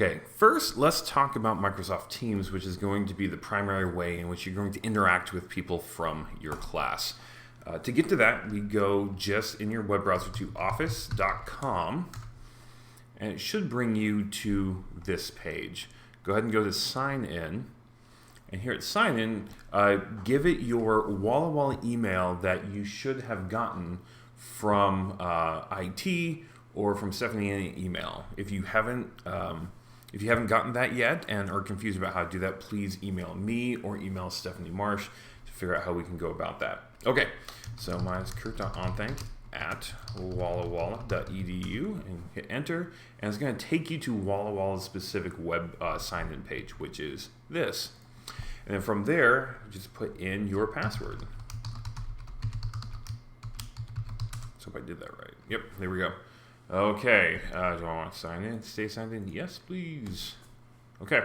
Okay, first let's talk about Microsoft Teams, which is going to be the primary way in which you're going to interact with people from your class. To get to that, we go just in your web browser to office.com, and it should bring you to this page. Go ahead and go to sign in, and here at sign in, give it your Walla Walla email that you should have gotten from IT or from Stephanie in an email. If you haven't gotten that yet and are confused about how to do that, please email me or email Stephanie Marsh to figure out how we can go about that. Okay, so mine is kurt.onthank@wallawalla.edu and hit enter, and it's going to take you to Walla Walla's specific web sign-in page, which is this. And then from there, just put in your password. So if I did that right. Yep, there we go. Okay, do I want to sign in? Stay signed in? Yes, please. Okay,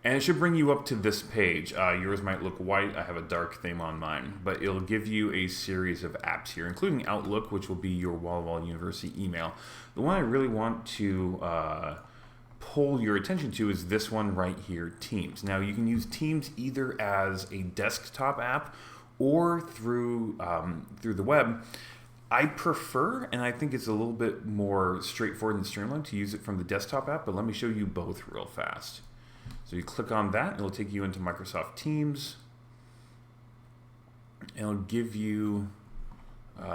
and it should bring you up to this page. Yours might look white. I have a dark theme on mine, but it'll give you a series of apps here, including Outlook, which will be your Walla Walla University email. The one I really want to pull your attention to is this one right here, Teams. Now, you can use Teams either as a desktop app or through the web. I prefer, and I think it's a little bit more straightforward and streamlined to use it from the desktop app, but let me show you both real fast. So you click on that, it'll take you into Microsoft Teams, and it'll give you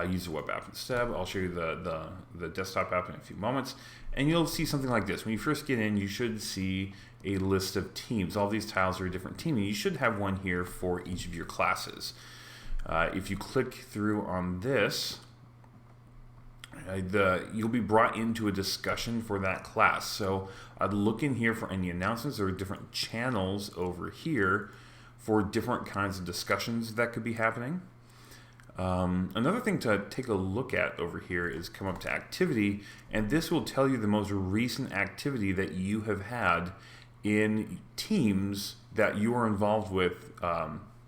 use the web app instead. I'll show you the desktop app in a few moments, and you'll see something like this. When you first get in, you should see a list of teams. All these tiles are a different team, and you should have one here for each of your classes. If you click through on this, you'll be brought into a discussion for that class. So I'd look in here for any announcements. There are different channels over here for different kinds of discussions that could be happening. Another thing to take a look at over here is come up to activity, and this will tell you the most recent activity that you have had in Teams that you are involved with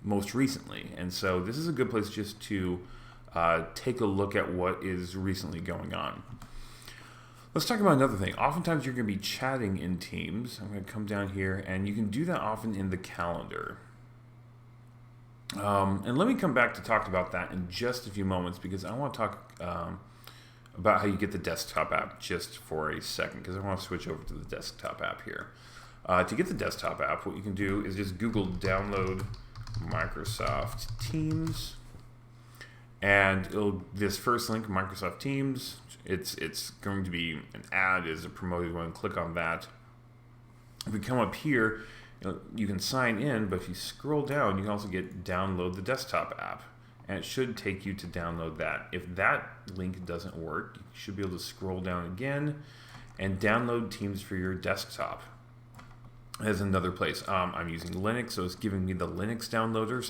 most recently. And so this is a good place just to take a look at what is recently going on. Let's talk about another thing. Oftentimes you're going to be chatting in Teams. I'm going to come down here, and you can do that often in the calendar. And let me come back to talk about that in just a few moments, because I want to talk about how you get the desktop app just for a second, because I want to switch over to the desktop app here. To get the desktop app, what you can do is just Google download Microsoft Teams. And this first link, Microsoft Teams, it's going to be an ad, is a promoted one. Click on that. If we come up here, you can sign in, but if you scroll down, you can also get download the desktop app, and it should take you to download that. If that link doesn't work, you should be able to scroll down again and download Teams for your desktop. As another place. I'm using Linux, so it's giving me the Linux downloaders.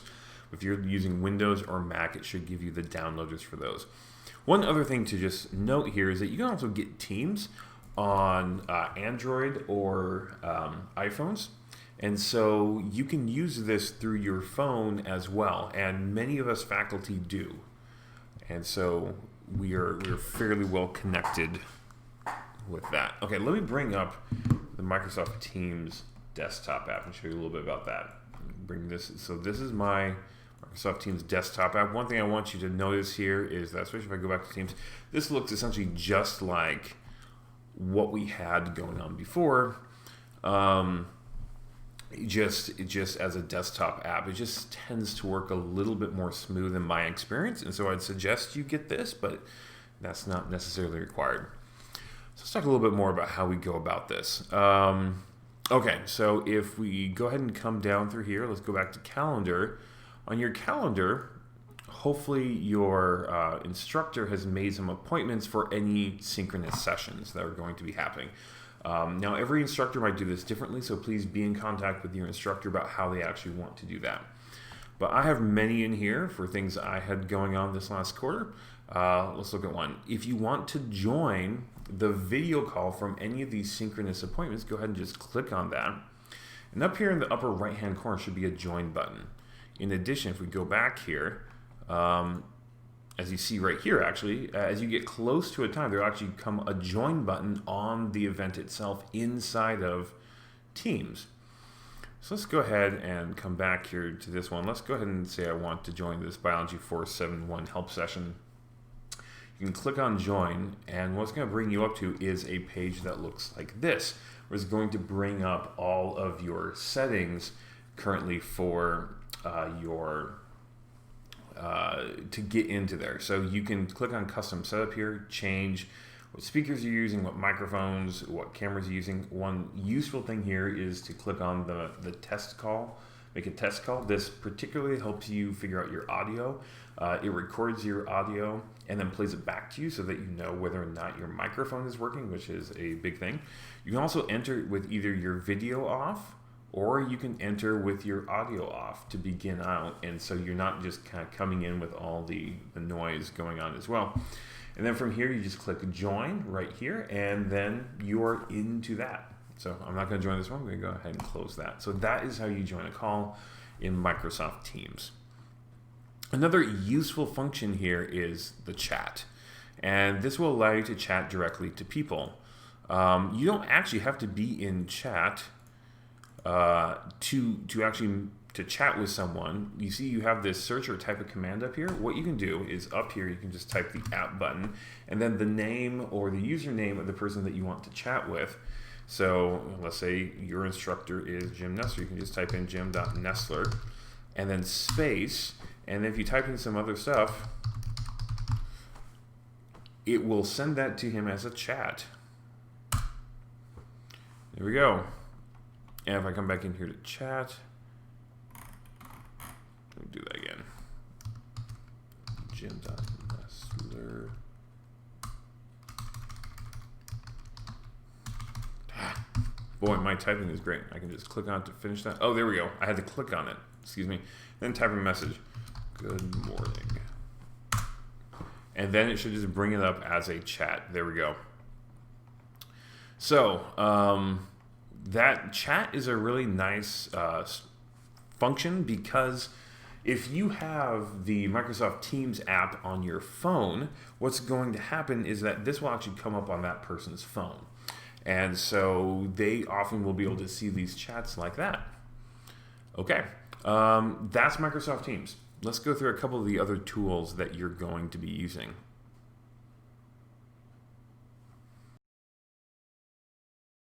If you're using Windows or Mac, it should give you the downloaders for those. One other thing to just note here is that you can also get Teams on Android or iPhones. And so you can use this through your phone as well. And many of us faculty do. And so we are fairly well connected with that. Okay, let me bring up the Microsoft Teams desktop app and show you a little bit about that. Bring this. So this is my Microsoft Teams desktop app. One thing I want you to notice here is that, especially if I go back to Teams, this looks essentially just like what we had going on before, just as a desktop app. It just tends to work a little bit more smooth in my experience, and so I'd suggest you get this, but that's not necessarily required. So let's talk a little bit more about how we go about this. Okay, so if we go ahead and come down through here, let's go back to calendar. On your calendar, hopefully your instructor has made some appointments for any synchronous sessions that are going to be happening. Now, every instructor might do this differently, so please be in contact with your instructor about how they actually want to do that. But I have many in here for things I had going on this last quarter. Let's look at one. If you want to join the video call from any of these synchronous appointments, go ahead and just click on that. And up here in the upper right-hand corner should be a join button. In addition, if we go back here, as you see right here, actually, as you get close to a time, there will actually come a join button on the event itself inside of Teams. So let's go ahead and come back here to this one. Let's go ahead and say I want to join this Biology 471 help session. You can click on join, and what's going to bring you up to is a page that looks like this, where it's going to bring up all of your settings currently for to get into there. So you can click on custom setup here, change what speakers you're using, what microphones, what cameras you're using. One useful thing here is to click on the test call, make a test call. This particularly helps you figure out your audio. It records your audio and then plays it back to you so that you know whether or not your microphone is working, which is a big thing. You can also enter with either your video off, or you can enter with your audio off to begin out, and so you're not just kind of coming in with all the noise going on as well. And then from here, you just click join right here, and then you are into that. So I'm not going to join this one. I'm going to go ahead and close that. So that is how you join a call in Microsoft Teams. Another useful function here is the chat, and this will allow you to chat directly to people. You don't actually have to be in chat to chat with someone. You see you have this search or type a command up here. What you can do is up here you can just type the app button and then the name or the username of the person that you want to chat with. So let's say your instructor is Jim Nestler. You can just type in jim.nestler and then space, and if you type in some other stuff, it will send that to him as a chat. There we go. And if I come back in here to chat, let me do that again. Jim.Nestler. Boy, my typing is great. I can just click on it to finish that. Oh, there we go. I had to click on it. Excuse me. Then type a message. Good morning. And then it should just bring it up as a chat. There we go. So, that chat is a really nice function, because if you have the Microsoft Teams app on your phone, what's going to happen is that this will actually come up on that person's phone. And so they often will be able to see these chats like that. Okay, that's Microsoft Teams. Let's go through a couple of the other tools that you're going to be using.